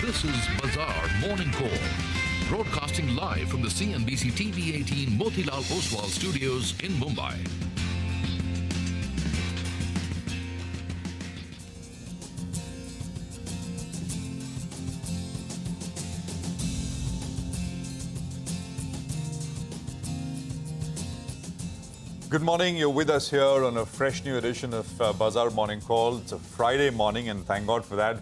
This is Bazaar Morning Call, broadcasting live from the CNBC TV18 Motilal Oswal studios in Mumbai. Good morning. You're with us here on a fresh new edition of Bazaar Morning Call. It's a Friday morning, and thank God for that.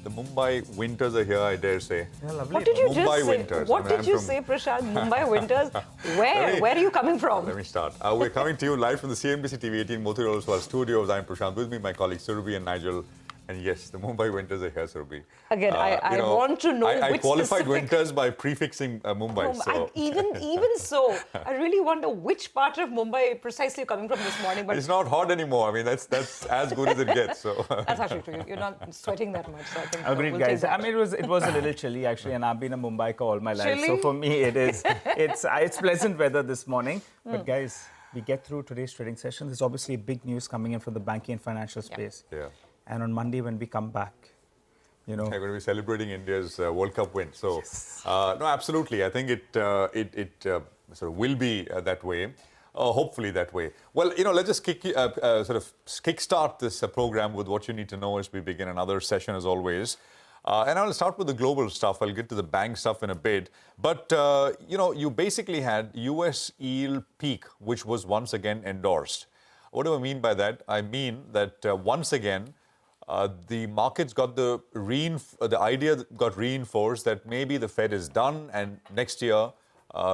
The Mumbai winters are here, I dare say. Yeah, lovely. What did you Mumbai just say? winters. What did you say, Prashant? Mumbai winters? Where? Where are you coming from? Let me start. We're coming to you live from the CNBC TV18 Motilal Oswal studios. I'm Prashant. With me, my colleagues Surabhi and Nigel. And yes, the Mumbai winters are here, Surabhi. Again, I want to know I which qualified specific... winters by prefixing Mumbai. So. Even so, I really wonder which part of Mumbai precisely you're coming from this morning. But it's not hot anymore. I mean, that's as good as it gets. So that's actually true. You're not sweating that much. So I think Agreed, we'll guys. take that. I mean, it was a little chilly actually, and I've been a Mumbaikar all my life. Chilly? So for me, it's pleasant weather this morning. But guys, we get through today's trading session. There's obviously big news coming in from the banking and financial space. yeah. And on Monday, when we come back, you know, we're going to be celebrating India's World Cup win. So, no, absolutely. I think it sort of will be that way. Hopefully that way. Well, let's just kickstart this program with what you need to know as we begin another session, as always. And I'll start with the global stuff. I'll get to the bank stuff in a bit. But, you basically had US yield peak, which was once again endorsed. What do I mean by that? I mean that once again, the markets got the idea got reinforced that maybe the Fed is done and next year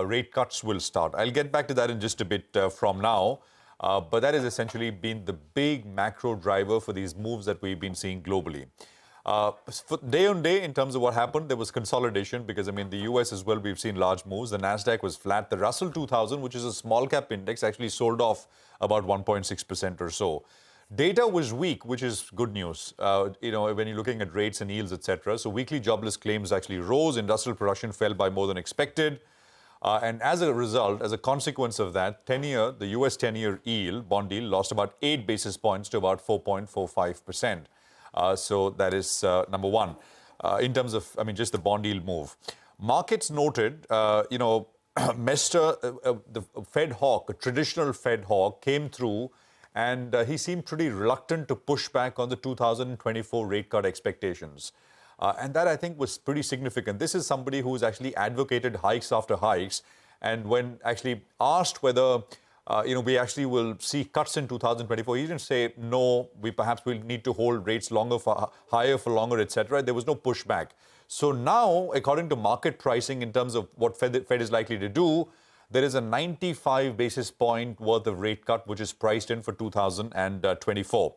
rate cuts will start. I'll get back to that in just a bit from now. But that has essentially been the big macro driver for these moves that we've been seeing globally. For day on day, in terms of what happened, there was consolidation because, I mean, the US as well, we've seen large moves. The Nasdaq was flat. The Russell 2000, which is a small cap index, actually sold off about 1.6% or so. Data was weak, which is good news, when you're looking at rates and yields, etc. So weekly jobless claims actually rose. Industrial production fell by more than expected. And as a result, as a consequence of that, the US 10-year yield, bond yield, lost about 8 basis points to about 4.45%. So that is number one. In terms of, just the bond yield move. Markets noted, the Fed hawk, a traditional Fed hawk, came through and he seemed pretty reluctant to push back on the 2024 rate cut expectations. And that, I think, was pretty significant. This is somebody who's actually advocated hikes after hikes. And when actually asked whether, we actually will see cuts in 2024, he didn't say, no, we perhaps will need to hold rates higher for longer, etc. There was no pushback. So now, according to market pricing in terms of what Fed is likely to do, there is a 95 basis point worth of rate cut, which is priced in for 2024.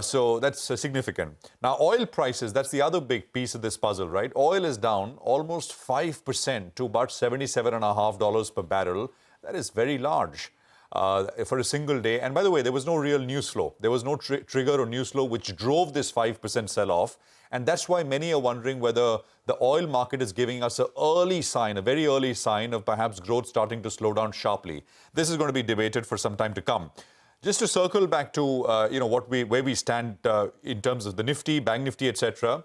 So that's significant. Now, oil prices, that's the other big piece of this puzzle, right? Oil is down almost 5% to about $77.50 per barrel. That is very large for a single day. And by the way, there was no real news flow. There was no trigger or news flow which drove this 5% sell-off. And that's why many are wondering whether the oil market is giving us a very early sign of perhaps growth starting to slow down sharply. This is going to be debated for some time to come. Just to circle back to where we stand in terms of the Nifty, Bank Nifty, etc.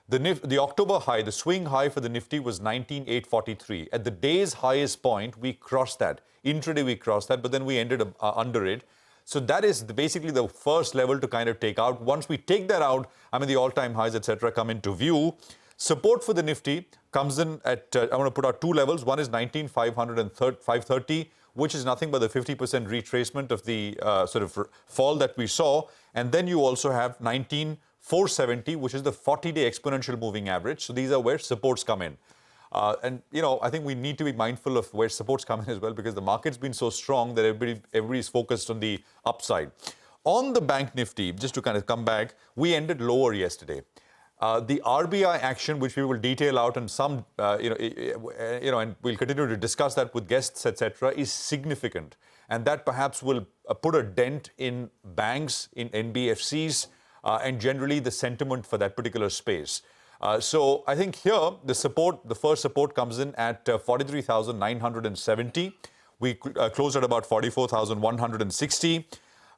The October high, the swing high for the Nifty was 19,843. At the day's highest point, we crossed that. Intraday we crossed that, but then we ended under it. So that is basically the first level to kind of take out. Once we take that out, the all-time highs, etc., come into view. Support for the Nifty comes in at, I want to put out two levels. One is 19,530, which is nothing but the 50% retracement of the fall that we saw. And then you also have 19,470, which is the 40-day exponential moving average. So these are where supports come in. I think we need to be mindful of where supports come in as well, because the market's been so strong that everybody's focused on the upside. On the Bank Nifty, just to kind of come back, we ended lower yesterday. The RBI action, which we will detail out in some, and we'll continue to discuss that with guests, etc., is significant. And that perhaps will put a dent in banks, in NBFCs, and generally the sentiment for that particular space. So I think here the first support comes in at 43,970. We closed at about 44,160.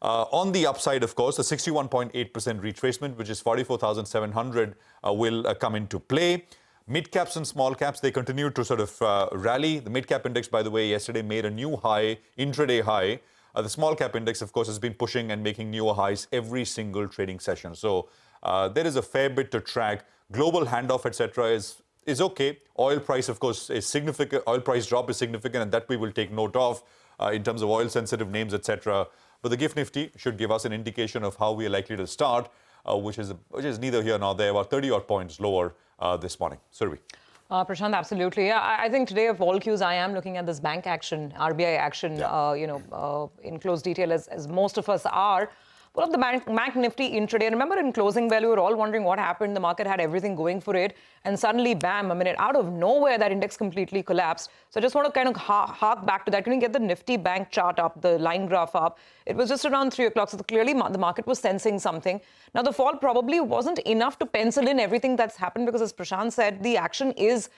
On the upside, of course, the 61.8% retracement, which is 44,700, will come into play. Mid-caps and small caps, they continue to sort of rally. The mid-cap index, by the way, yesterday made a new high, intraday high. The small cap index, of course, has been pushing and making newer highs every single trading session. So there is a fair bit to track. Global handoff, etc., is okay. Oil price, of course, is significant. Oil price drop is significant, and that we will take note of in terms of oil-sensitive names, etc. But the GIFT Nifty should give us an indication of how we are likely to start, which is neither here nor there, about 30-odd points lower this morning. Surabhi. Prashant, absolutely. Yeah, I think today of all cues, I am looking at this bank action, RBI action, in close detail, as most of us are. Pull up the bank Nifty intraday. Remember in closing bell, we were all wondering what happened. The market had everything going for it. And suddenly, bam, a minute, out of nowhere, that index completely collapsed. So I just want to kind of hark back to that. Can you get the Nifty bank chart up, the line graph up? It was just around 3 o'clock. So clearly, the market was sensing something. Now, the fall probably wasn't enough to pencil in everything that's happened because, as Prashant said, the action is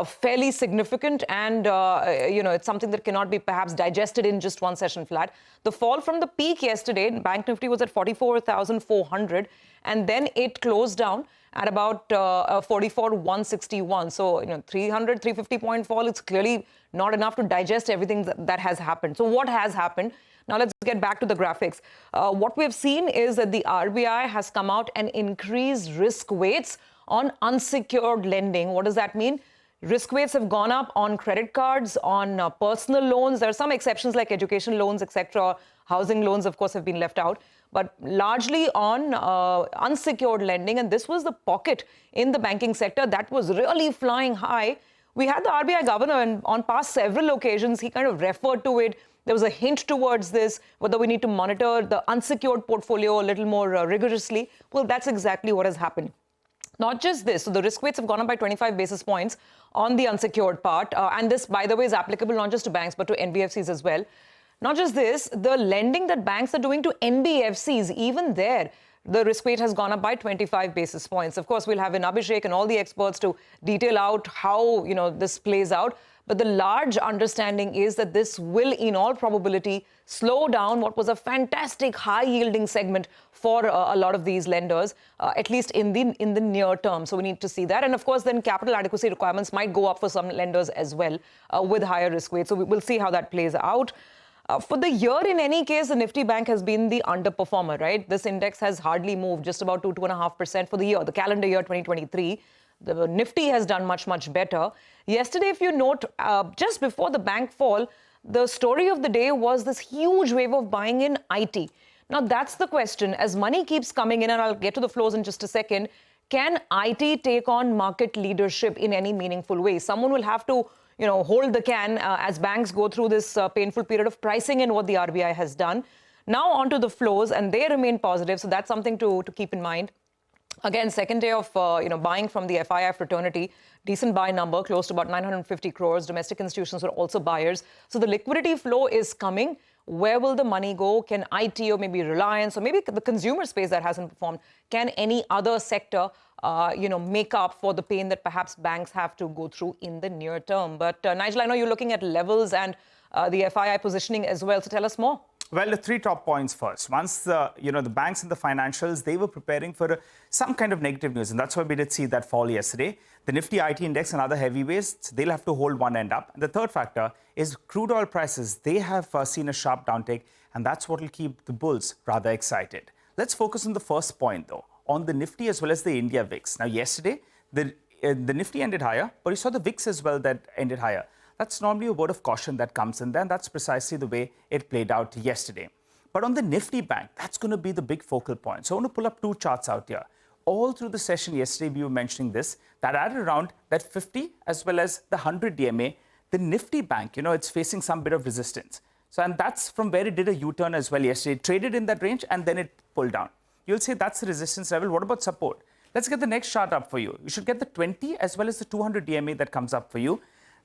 fairly significant and, it's something that cannot be perhaps digested in just one session flat. The fall from the peak yesterday, Bank Nifty was at 44,400 and then it closed down at about 44,161. So, 300, 350 point fall, it's clearly not enough to digest everything that has happened. So what has happened? Now, let's get back to the graphics. What we've seen is that the RBI has come out and increased risk weights on unsecured lending. What does that mean? Risk weights have gone up on credit cards, on personal loans. There are some exceptions like education loans, etc. Housing loans, of course, have been left out. But largely on unsecured lending. And this was the pocket in the banking sector that was really flying high. We had the RBI governor, and on past several occasions, he kind of referred to it. There was a hint towards this, whether we need to monitor the unsecured portfolio a little more rigorously. Well, that's exactly what has happened. Not just this, so the risk weights have gone up by 25 basis points on the unsecured part. And this, by the way, is applicable not just to banks, but to NBFCs as well. Not just this, the lending that banks are doing to NBFCs, even there, the risk weight has gone up by 25 basis points. Of course, we'll have in Abhishek and all the experts to detail out how, this plays out. But the large understanding is that this will, in all probability, slow down what was a fantastic high-yielding segment for a lot of these lenders, at least in the near term. So we need to see that. And of course, then capital adequacy requirements might go up for some lenders as well with higher risk weights. So we'll see how that plays out. For the year, in any case, the Nifty Bank has been the underperformer, right? This index has hardly moved, just about 2.5% for the year, the calendar year 2023. The Nifty has done much, much better. Yesterday, if you note, just before the bank fall, the story of the day was this huge wave of buying in IT. Now, that's the question. As money keeps coming in, and I'll get to the flows in just a second, can IT take on market leadership in any meaningful way? Someone will have to, hold the can as banks go through this painful period of pricing in what the RBI has done. Now, onto the flows, and they remain positive. So that's something to keep in mind. Again, second day of buying from the FII fraternity, decent buy number, close to about 950 crores. Domestic institutions were also buyers. So the liquidity flow is coming. Where will the money go? Can IT or maybe Reliance or maybe the consumer space that hasn't performed, can any other sector, make up for the pain that perhaps banks have to go through in the near term? But Nigel, I know you're looking at levels and the FII positioning as well. So tell us more. Well, the three top points first. Once the banks and the financials, they were preparing for some kind of negative news, and that's why we did see that fall yesterday. The Nifty IT index and other heavyweights, they'll have to hold one end up. And the third factor is crude oil prices. They have seen a sharp downtick, and that's what will keep the bulls rather excited. Let's focus on the first point, though, on the Nifty as well as the India VIX. Now, yesterday, the Nifty ended higher, but you saw the VIX as well that ended higher. That's normally a word of caution that comes in there, and that's precisely the way it played out yesterday. But on the Nifty Bank, that's going to be the big focal point. So I want to pull up two charts out here. All through the session yesterday, we were mentioning this, that at around that 50 as well as the 100 DMA, the Nifty Bank, it's facing some bit of resistance. So, and that's from where it did a U-turn as well yesterday. It traded in that range and then it pulled down. You'll say that's the resistance level. What about support? Let's get the next chart up for you. You should get the 20 as well as the 200 DMA that comes up for you.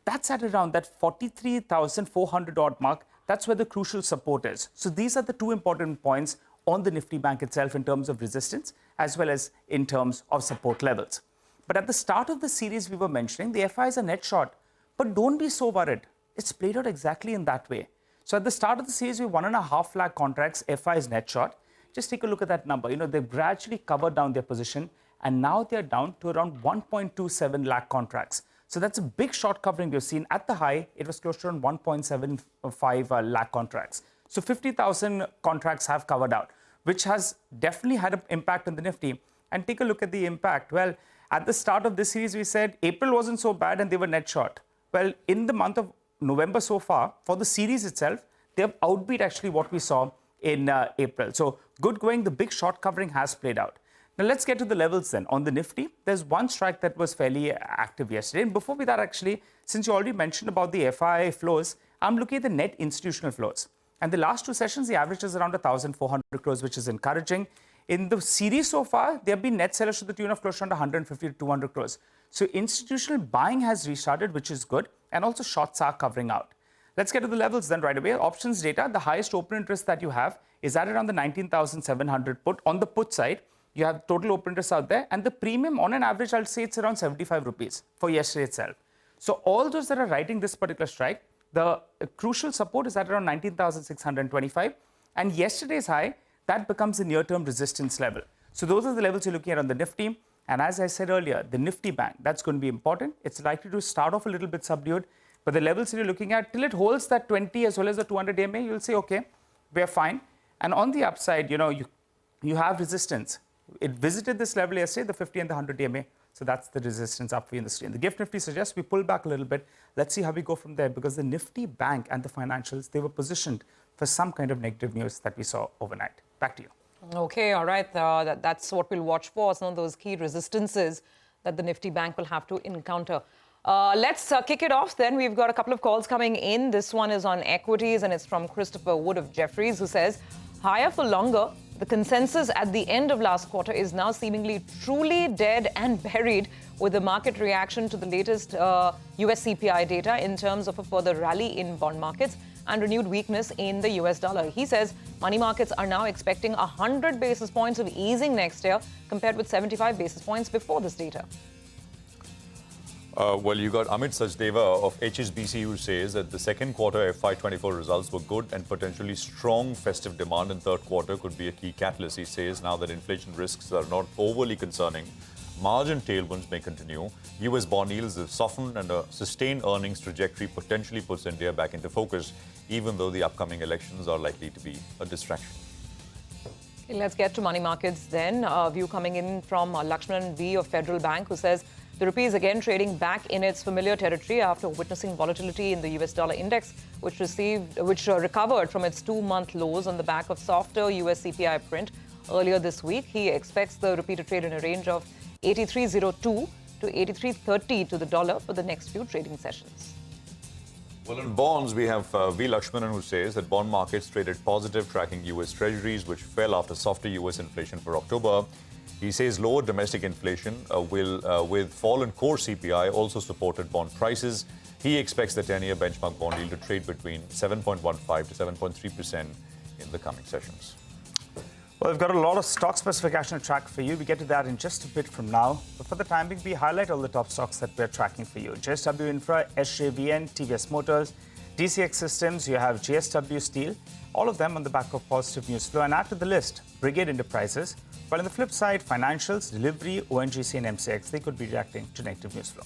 That's at around that 43,400 odd mark. That's where the crucial support is. So these are the two important points on the Nifty Bank itself in terms of resistance as well as in terms of support levels. But at the start of the series we were mentioning, the FIs are net short. But don't be so worried. It's played out exactly in that way. So at the start of the series, we 1.5 lakh contracts, FI is net short. Just take a look at that number. They've gradually covered down their position, and now they're down to around 1.27 lakh contracts. So that's a big short covering we've seen. At the high, it was close to around 1.75 lakh contracts. So 50,000 contracts have covered out, which has definitely had an impact on the Nifty. And take a look at the impact. Well, at the start of this series, we said April wasn't so bad and they were net short. Well, in the month of November so far, for the series itself, they have outbeat actually what we saw in April. So good going, the big short covering has played out. Now let's get to the levels then. On the Nifty, there's one strike that was fairly active yesterday. And before that, actually, since you already mentioned about the FI flows, I'm looking at the net institutional flows. And the last two sessions, the average is around 1,400 crores, which is encouraging. In the series so far, there have been net sellers to the tune of close to 150 to 200 crores. So institutional buying has restarted, which is good. And also shorts are covering out. Let's get to the levels then right away. Options data, the highest open interest that you have is at around the 19,700 put. On the put side, you have total open interest out there. And the premium on an average, I'll say it's around 75 rupees for yesterday itself. So all those that are writing this particular strike, the crucial support is at around 19,625. And yesterday's high, that becomes the near-term resistance level. So those are the levels you're looking at on the Nifty. And as I said earlier, the Nifty bank, that's going to be important. It's likely to start off a little bit subdued. But the levels that you're looking at, till it holds that 20 as well as the 200 EMA, you'll say, okay, we're fine. And on the upside, you have resistance. It visited this level yesterday, the 50 and the 100 EMA. So that's the resistance up for you in the screen. The gift Nifty suggests we pull back a little bit. Let's see how we go from there, because the Nifty bank and the financials, they were positioned for some kind of negative news that we saw overnight. Back to you. Okay, all right. That's what we'll watch for, some of those key resistances that the Nifty bank will have to encounter. Let's kick it off then. We've got a couple of calls coming in. This one is on equities, and it's from Christopher Wood of Jefferies, who says, higher for longer. The consensus at the end of last quarter is now seemingly truly dead and buried, with the market reaction to the latest US CPI data in terms of a further rally in bond markets and renewed weakness in the US dollar. He says money markets are now expecting 100 basis points of easing next year, compared with 75 basis points before this data. Well, you got Amit Sachdeva of HSBC, who says that the second quarter FY24 results were good and potentially strong festive demand in third quarter could be a key catalyst. He says now that inflation risks are not overly concerning, margin tailwinds may continue. US bond yields have softened, and a sustained earnings trajectory potentially puts India back into focus, even though the upcoming elections are likely to be a distraction. Okay, let's get to money markets then. A view coming in from Lakshman V of Federal Bank, who says the rupee is again trading back in its familiar territory after witnessing volatility in the US dollar index, which recovered from its 2-month lows on the back of softer US CPI print earlier this week. He expects the rupee to trade in a range of 83.02 to 83.30 to the dollar for the next few trading sessions. Well, in bonds, we have V. Lakshmanan, who says that bond markets traded positive, tracking US treasuries, which fell after softer US inflation for October. He says lower domestic inflation with fall in core CPI, also supported bond prices. He expects the 10-year benchmark bond yield to trade between 7.15 to 7.3% in the coming sessions. Well, we've got a lot of stock specific action to track for you. We get to that in just a bit from now. But for the time being, we highlight all the top stocks that we're tracking for you. JSW Infra, SJVN, TVS Motors, DCX Systems, you have GSW Steel, all of them on the back of positive news flow. And add to the list, Brigade Enterprises. While on the flip side, financials, delivery, ONGC and MCX, they could be reacting to negative news flow.